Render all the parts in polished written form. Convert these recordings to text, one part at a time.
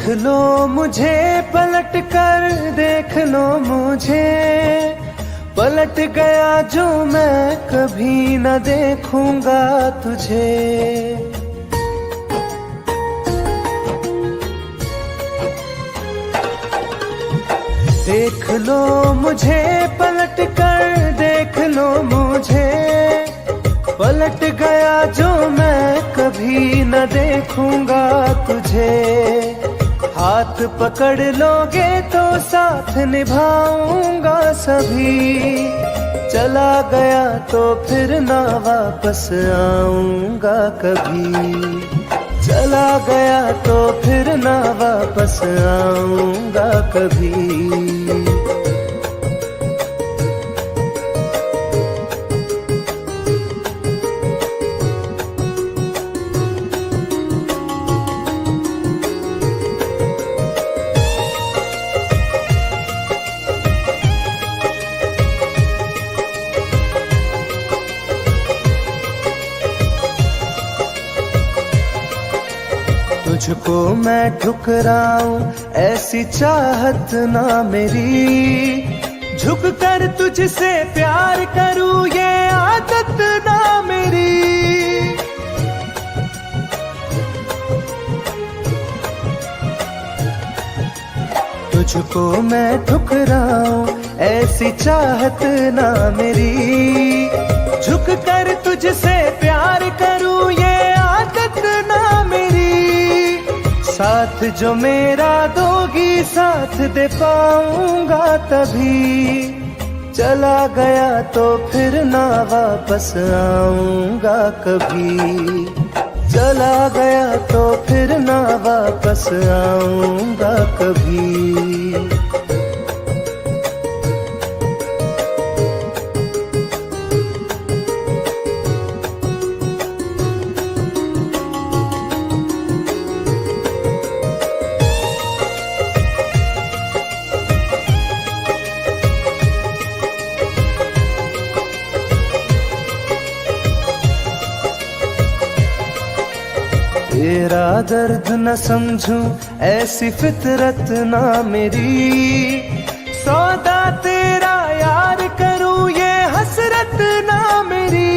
लो मुझे पलट कर, देख लो मुझे, पलट गया जो मैं कभी न देखूंगा तुझे। देख लो मुझे पलट कर, देख लो मुझे, पलट गया जो मैं कभी न देखूंगा तुझे। हाथ पकड़ लोगे तो साथ निभाऊंगा सभी, चला गया तो फिर ना वापस आऊंगा कभी। चला गया तो फिर ना वापस आऊंगा कभी। तुझको मैं ठुकराऊं ऐसी चाहत ना मेरी, झुक कर तुझसे प्यार करूं ये आदत ना मेरी। तुझको मैं ठुकराऊं ऐसी चाहत ना मेरी, झुक कर तुझसे प्यार करूं ये आदत ना मेरी। साथ जो मेरा दोगी साथ दे पाऊंगा तभी, चला गया तो फिर ना वापस आऊंगा कभी। चला गया तो फिर ना वापस आऊंगा कभी। तेरा दर्द न समझूं ऐसी फितरत ना मेरी, सौदा तेरा यार करूं ये हसरत ना मेरी।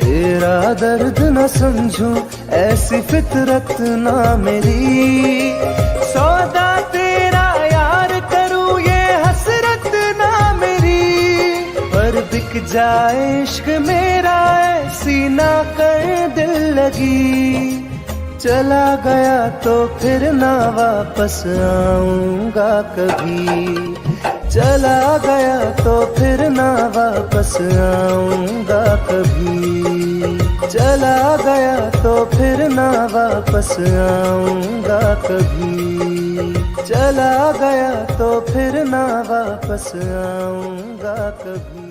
तेरा दर्द न समझूं ऐसी फितरत ना मेरी, सौदा तेरा यार करूं ये हसरत ना मेरी। पर बिक जाए इश्क मेरा ऐसी ना कर दिल लगी, चला गया तो फिर ना वापस आऊंगा कभी। चला गया तो फिर ना वापस आऊंगा कभी। चला गया तो फिर ना वापस आऊंगा कभी। चला गया तो फिर ना वापस आऊंगा कभी।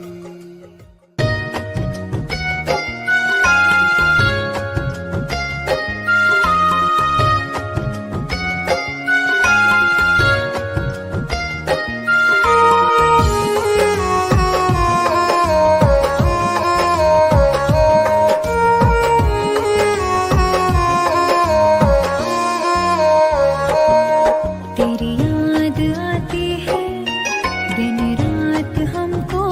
तेरी याद आती है दिन रात हमको।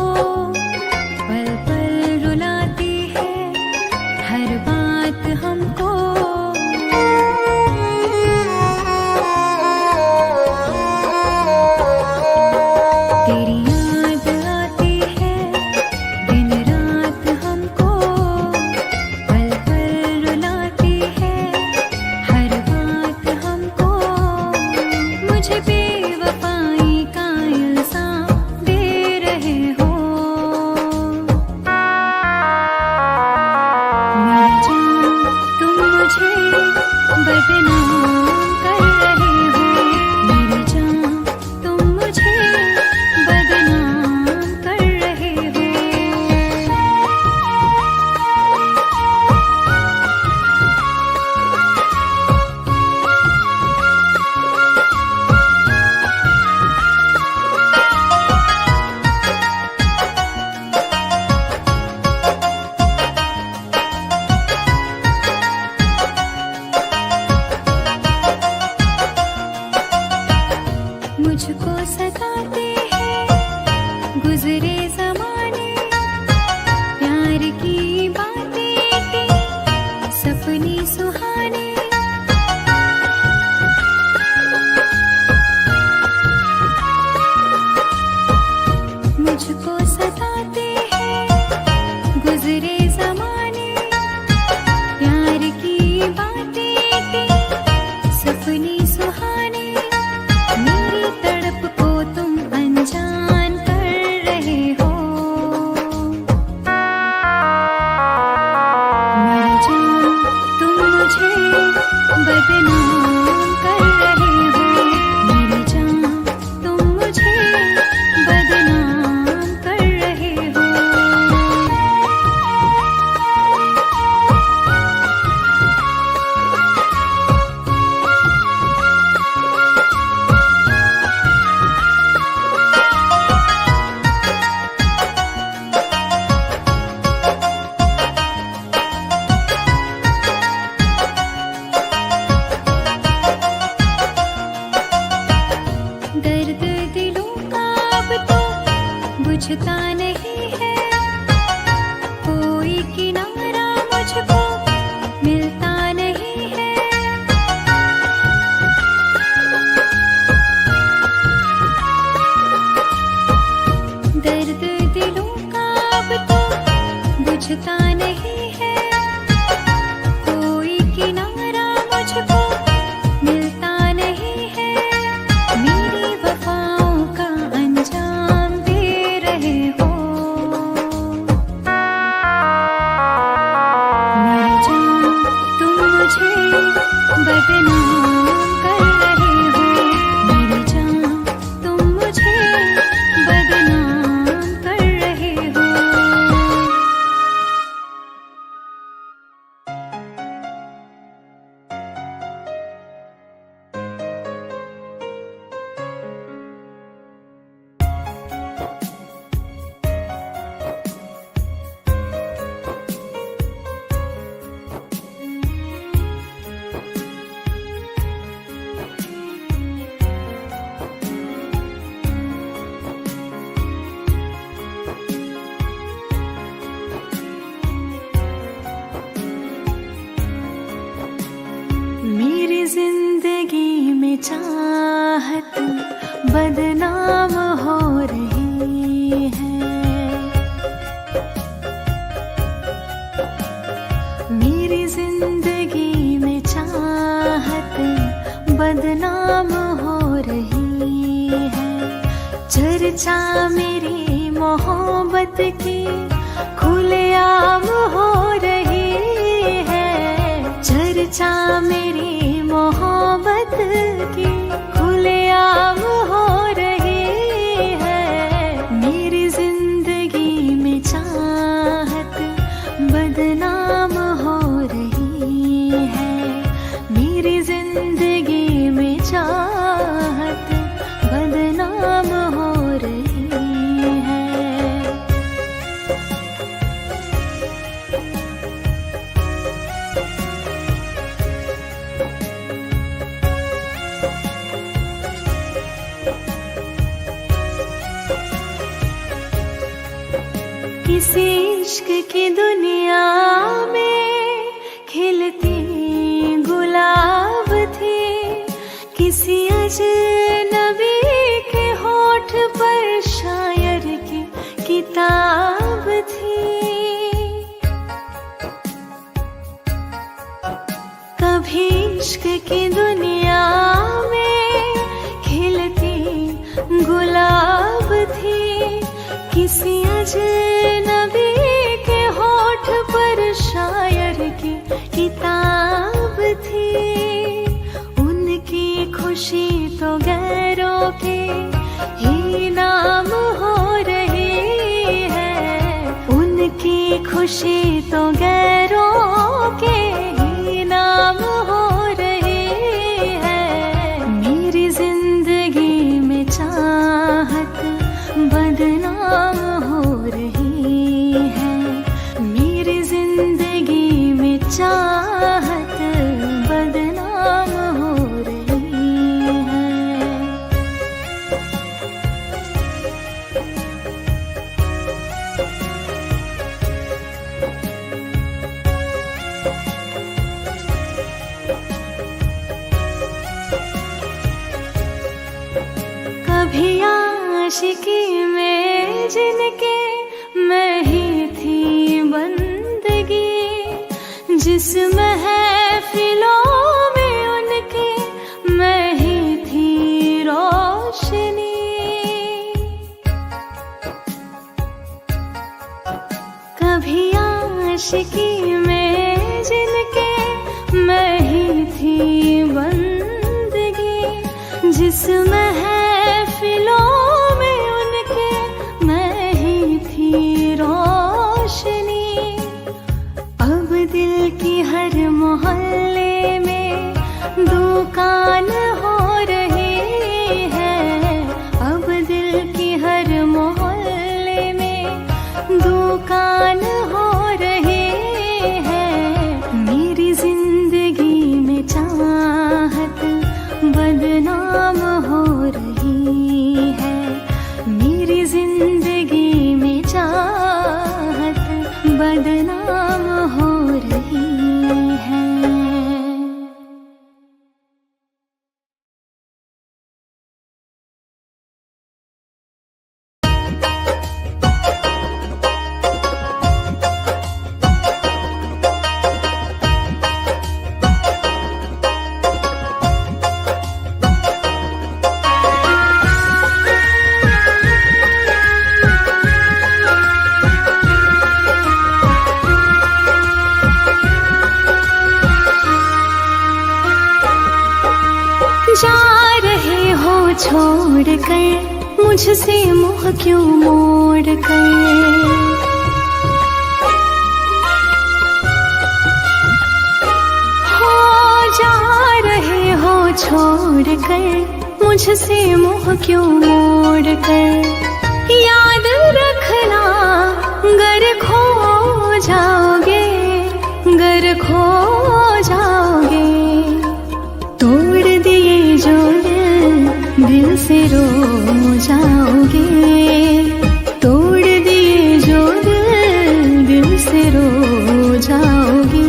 बदनाम कर रहे हो। मेरी जान तुम मुझे बदनाम कर रहे हो। मेरी जिंदगी में चाहत बदनाम हो रही है। मेरी जिंदगी में चाहत बदनाम हो रही है। चर्चा मेरी मोहब्बत की खुलेआम हो रही है। चर्चा मेरी मोहब्बत की खुलेआम हो रही है। मेरी जिंदगी में चाहत बदनाम हो रही है। मेरी जिंदगी में चाहत बदनाम हो रही है। किसी इश्क की दुनिया में खिलती गुलाब थी। किसी अजनबी के होठ पर शायर की किताब थी। कभी इश्क की दुनिया में खिलती गुलाब थी। किसी अजनबी के होठ पर शायर की किताब थी। उनकी खुशी तो गैरों के ही नाम हो रही है। उनकी खुशी तो गैरों के ही नाम हो रही है। मेरी जिंदगी में चाहत बदनाम हो रही है। मेरी जिंदगी में चाहत बदनाम हो रही है। कभी आशिकी में जिनके मैं ही थी बंदगी। जिस महफिलों में उनके मैं ही थी रोशनी। कभी आशिकी में जिनके मैं ही थी बंदगी। जिस महफिलों में उनके मैं ही थी रोशनी। अब दिल की हर मोहल्ले में दुकान हो रही है। अब दिल की हर मोहल्ले में दुकान हो रही है। मेरी जिंदगी में चाहत बदनाम हो रही है। मेरी जिंदगी में चाहत बदनाम हो रही है। छोड़ कर मुझसे मुँह क्यों मोड़ कर। हो जा रहे हो छोड़ कर मुझसे मुँह क्यों मोड़ कर। याद रखना गर खो जाओगे, गर खो जाओगे। तोड़ दिए जो दिल से रो जाओगे। तोड़ दिए जो दिल से रो जाओगे।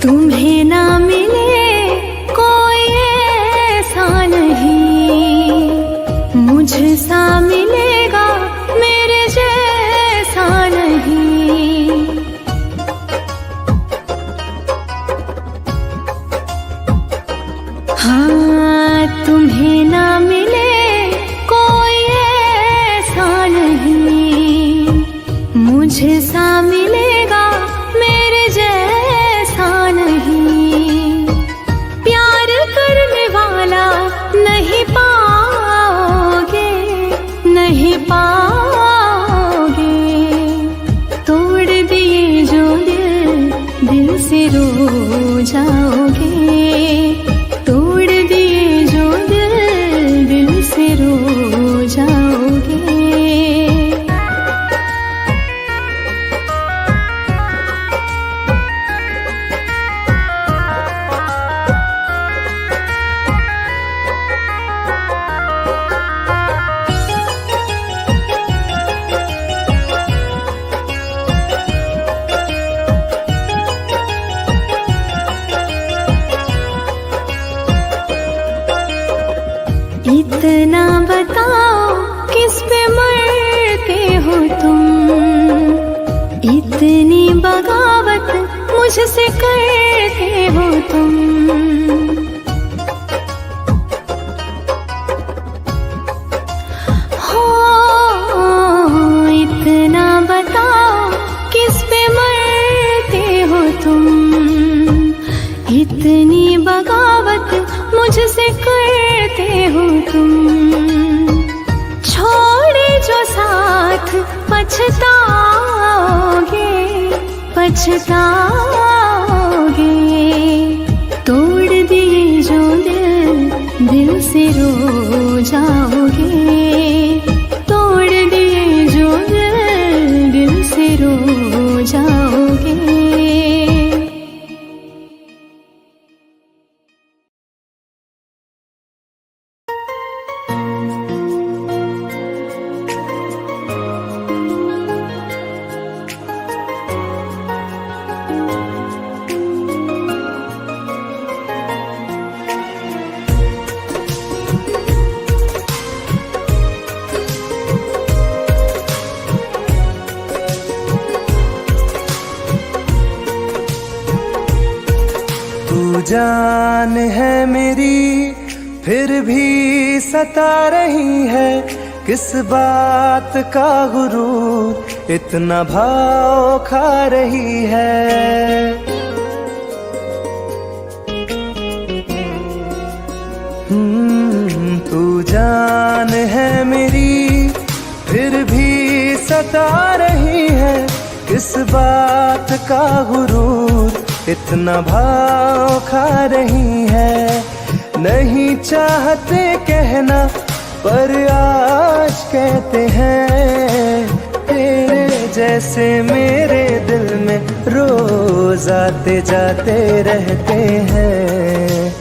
तुम्हें ना मिले कोई ऐसा नहीं, मुझसा मिलेगा मेरे जैसा नहीं। हाँ तुम्हें ना मिले कोई ऐसा नहीं, मुझसा मिलेगा मेरे जैसा नहीं। प्यार करने वाला नहीं पाओगे, नहीं पाओगे। तोड़ दिए जो दिल से रो जाओगे। तोड़ दिए जो दिल से रो जाओगे। इतना बताओ किस पे मरते हो तुम, इतनी बगावत मुझसे करते हो तुम। हो इतना बताओ किस पे मरते हो तुम, इतनी बगावत मुझसे करते हो तुम। छोड़े जो साथ पछताओगे, पछताओगे। तोड़ दिए जो दिल से रो जाओगे। तोड़ दिए जो दिल से रो जाओगे। जान है मेरी फिर भी सता रही है, किस बात का गुरूर इतना भाव खा रही है। तू जान है मेरी फिर भी सता रही है, किस बात का गुरूर इतना भाव खा रही है। नहीं चाहते कहना पर आज कहते हैं, तेरे जैसे मेरे दिल में रोज आते जाते रहते हैं।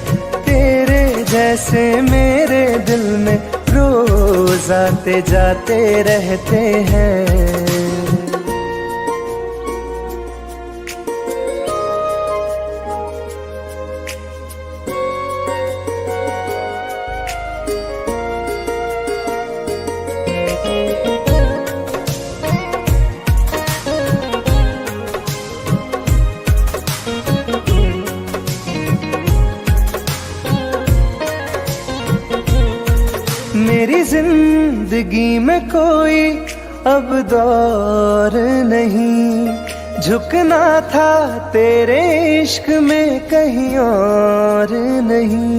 तेरे जैसे मेरे दिल में रोज आते जाते रहते हैं। मेरी जिंदगी में कोई अब दौर नहीं, झुकना था तेरे इश्क में कहीं और नहीं।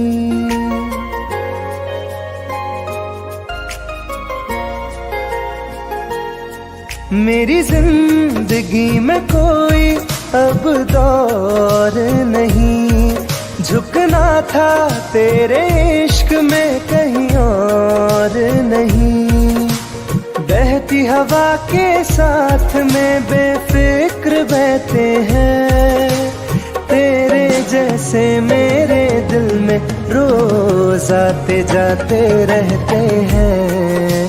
मेरी जिंदगी में कोई अब दौर नहीं, झुकना था तेरे इश्क में कहीं और नहीं। बहती हवा के साथ में बेफिक्र बहते हैं, तेरे जैसे मेरे दिल में रोज आते जाते रहते हैं।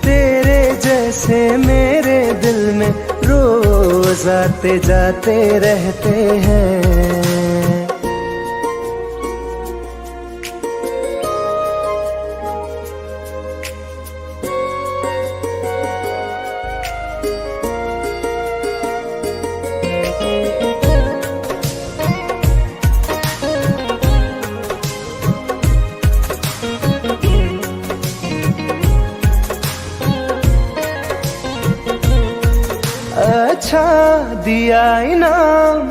तेरे जैसे मेरे दिल में रोज आते जाते रहते हैं। अच्छा दिया इनाम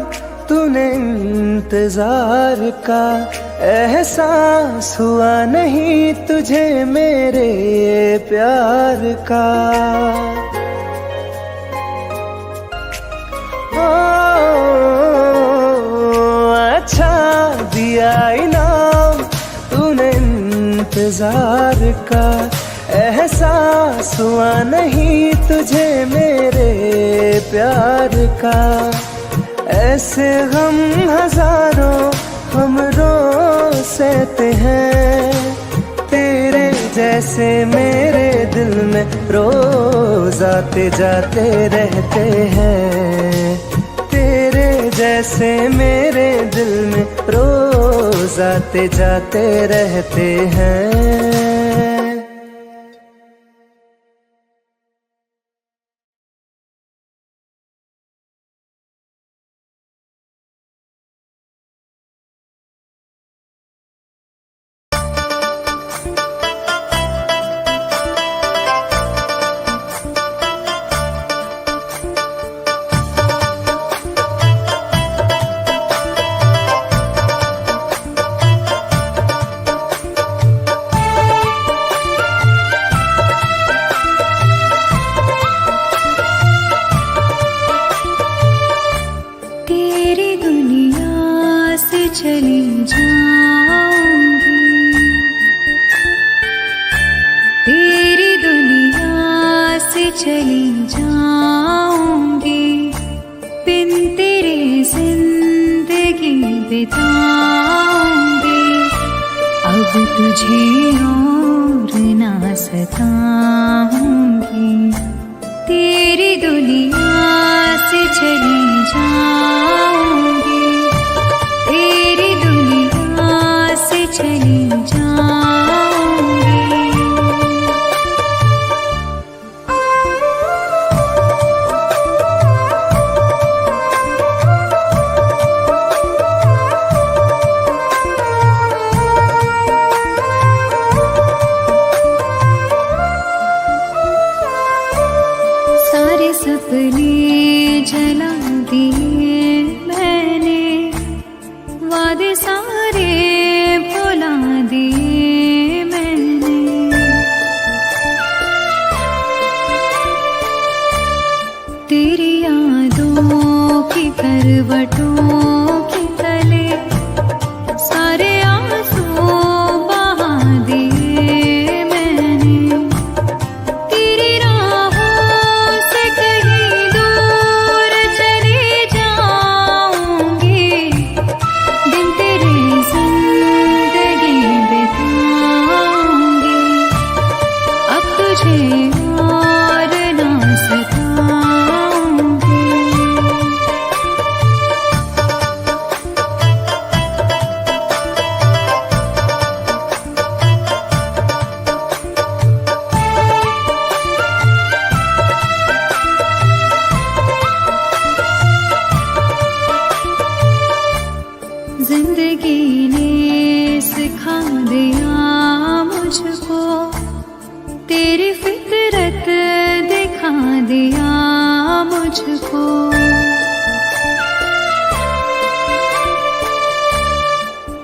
तूने इंतजार का, एहसास हुआ नहीं तुझे मेरे प्यार का। अच्छा दिया इनाम तूने इंतजार का, एहसास हुआ नहीं तुझे मेरे प्यार का। ऐसे गम हजारों हम रोज सहते हैं, तेरे जैसे मेरे दिल में रोज आते जाते रहते हैं। तेरे जैसे मेरे दिल में रोज आते जाते रहते हैं। चली जाऊंगी, तेरी दुनिया से चली जाऊंगी, बिन तेरे जिंदगी बिताऊंगी। अब तुझे और ना सताऊंगी, तेरी दुनिया से चली जाऊंगी, तेरी दुनिया से चली जाऊंगी। सारे सपने जला दिए मैंने, वादे सारे भुला दिए मैंने। तेरी यादों की करवटों के तले सारे आंसू बहा दिए मैंने। तेरी राहों से कहीं दूर चली जाऊंगी, दिन तेरे जिंदगी बिताऊंगी। अब तुझे और ना सताऊंगी। जिंदगी ने सिखा दिया मुझको तेरी फितरत दिखा दिया मुझको।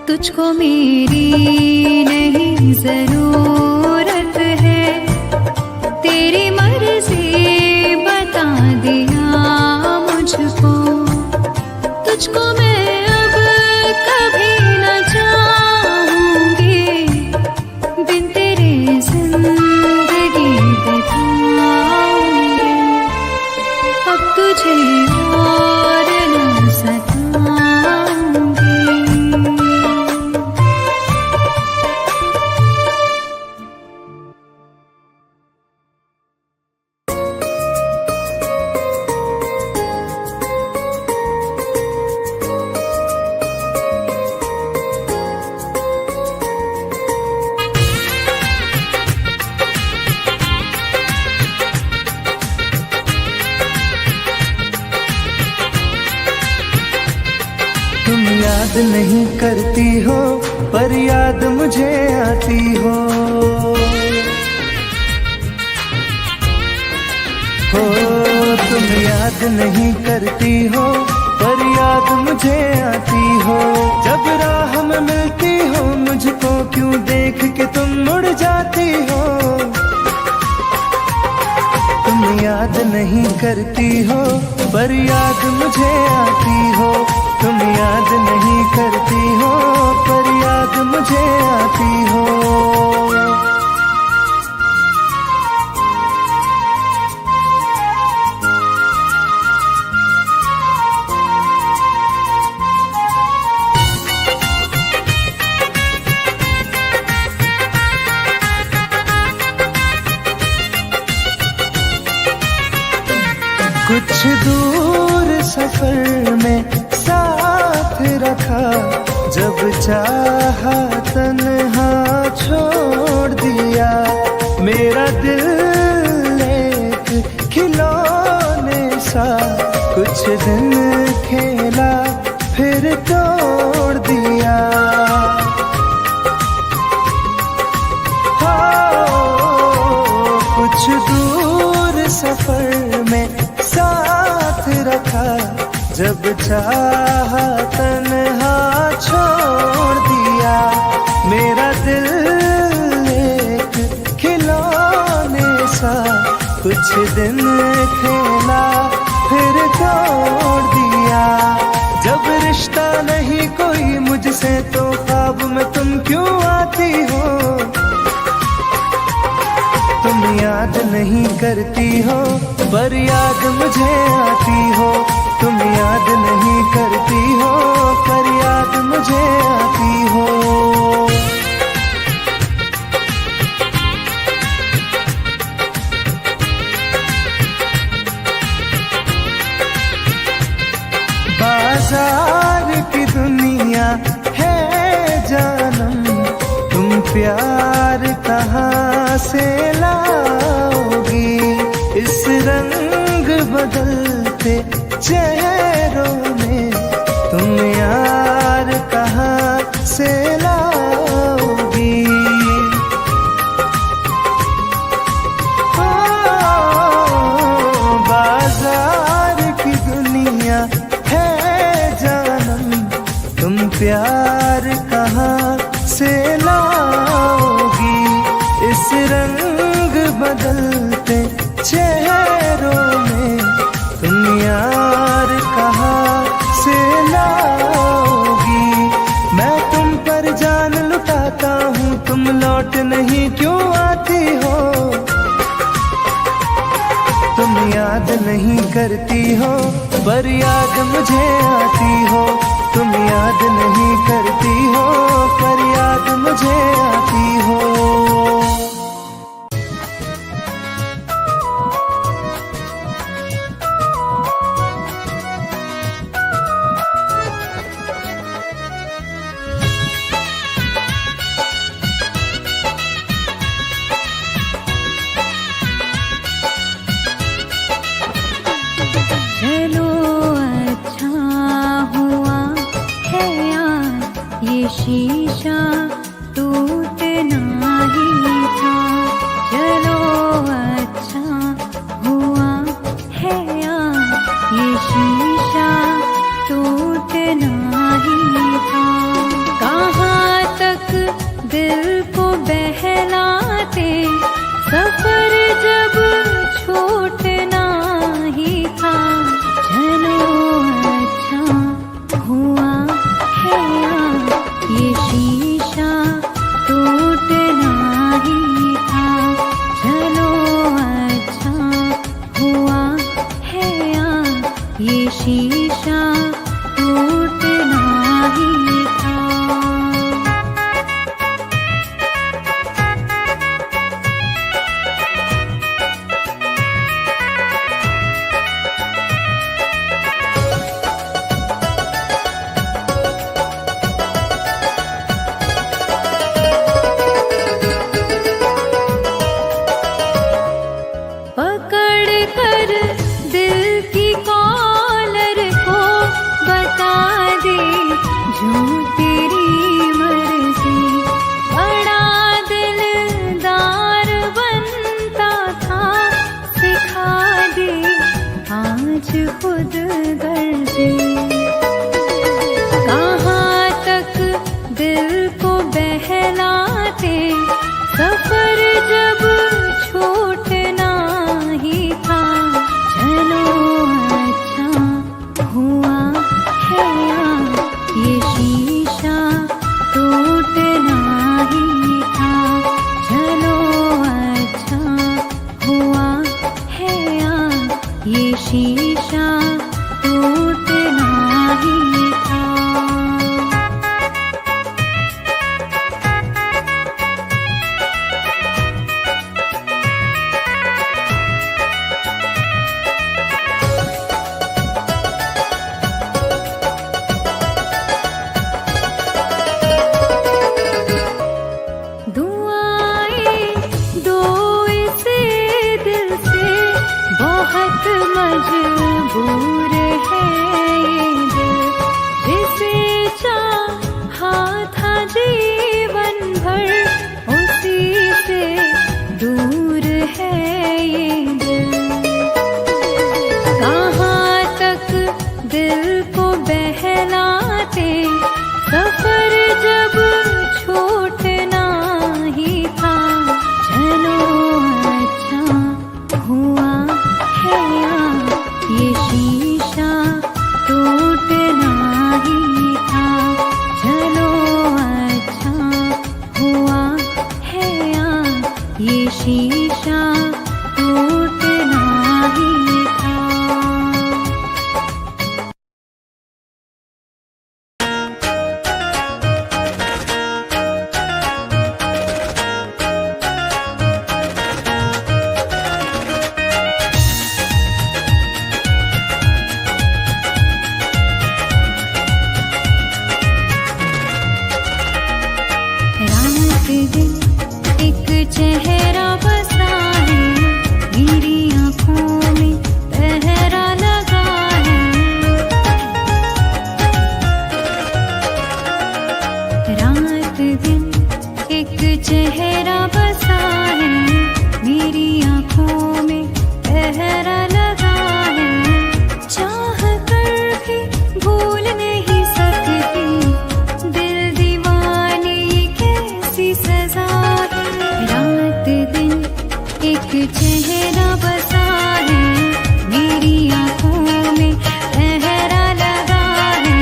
तुझको मेरी नहीं जरूरत है, तेरी मर्जी बता दिया मुझको। तुझको मैं अब कभी न चाहूंगी, बिन तेरे जिंदगी बिताऊंगी। अब तुझे और न सताऊंगी। तुम याद नहीं करती हो पर याद मुझे आती हो। तुम याद नहीं करती हो पर याद मुझे आती हो। जब राह में मिलती हो मुझको क्यों देख के तुम मुड़ जाती हो। तुम याद नहीं करती हो पर याद मुझे आती हो। तुम याद नहीं करती हो पर याद मुझे आती हो। कुछ दूर सफर में साथ रखा, जब चाहा तन्हा छोड़ दिया। मेरा दिल एक खिलौने सा कुछ दिन खेला फिर तोड़ दिया। कुछ दूर सफर में साथ रखा, जब चाहा तन्हा छोड़ दिया। मेरा दिल एक खिलौने सा कुछ दिन खेला फिर तोड़ दिया। जब रिश्ता नहीं कोई मुझसे तो ख्वाब में तुम क्यों आती हो। तुम याद नहीं करती हो पर याद मुझे आती हो। तुम याद नहीं करती हो पर याद मुझे आती हो। बाजार की दुनिया है जानम, तुम प्यार कहाँ से लाओगी। इस रंग बदलते चेहरों में तुम यार कहाँ से लाओगी। बाजार की दुनिया है जानम, तुम प्यार कहाँ से लाओगी। इस रंग बदलते चेहरों में तुम यार कहाँ से लाओगी। मैं तुम पर जान लुटाता हूँ, तुम लौट नहीं क्यों आती हो। तुम याद नहीं करती हो पर याद मुझे आती हो। तुम याद नहीं करती हो पर याद मुझे आती हो। चलो अच्छा हुआ है यार ये शीशा तू को बहलाते, सफर जब छूटना ही था। चलो अच्छा हुआ है ये शीशा टूटना ही था। चलो अच्छा हुआ है ये शीशा टूटना ही था। पकड़ कर दिल की कॉलर को बता दे जो तेरी मर्जी। बड़ा दिलदार बनता था, सिखा दे आज खुद गर्जी। कहाँ तक दिल को बहलाते, सफर जब छूटना ही था। चलो अच्छा हुआ है ये शीशा टूटना ही था। चलो अच्छा हुआ है ये शीशा टूटना ही था। दुआएं दो इस दिल से, बहुत मजबूर है ये दिल। जिसे चाहा था जीवन भर, उसी से दूर है ये दिल। कहाँ तक दिल को बहलाते, सफर जब छूटना ही था। चलो अच्छा हुआ है ये शीशा टूटना ही था। चलो अच्छा हुआ है ये शीशा टूटना ही था। रात दिन एक चेहरा बसा है, मेरी आँखों में पहरा लगा है। रात दिन एक चेहरा बसा है, मेरी आँखों में पहरा लगा है। चाह कर भी भूल नहीं सकती, दिल दीवाने कैसी सजा है। रात दिन एक चेहरा बसा है, मेरी आँखों में पहरा लगा है।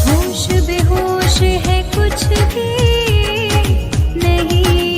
होश बेहोश है, कुछ भी नहीं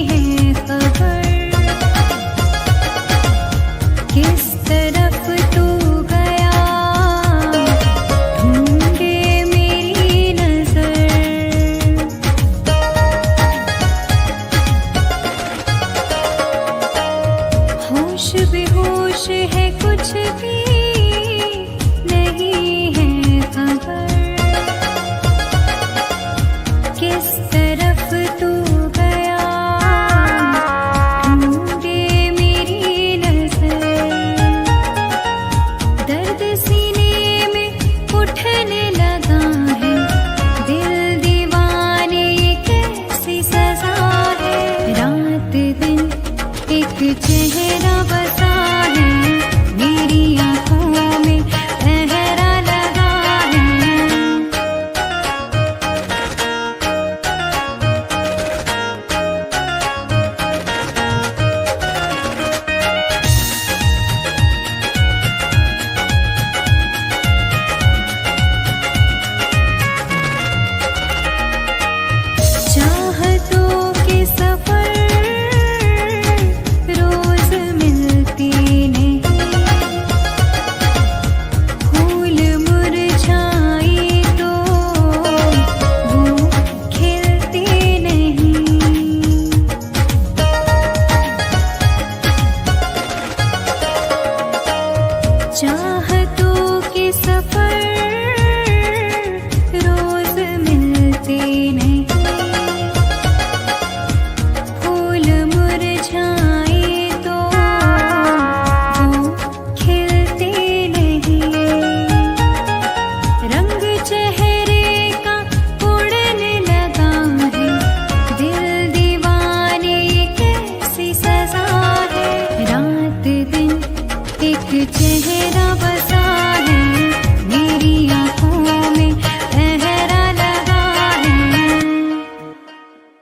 चेहरा बसा है मेरी आँखों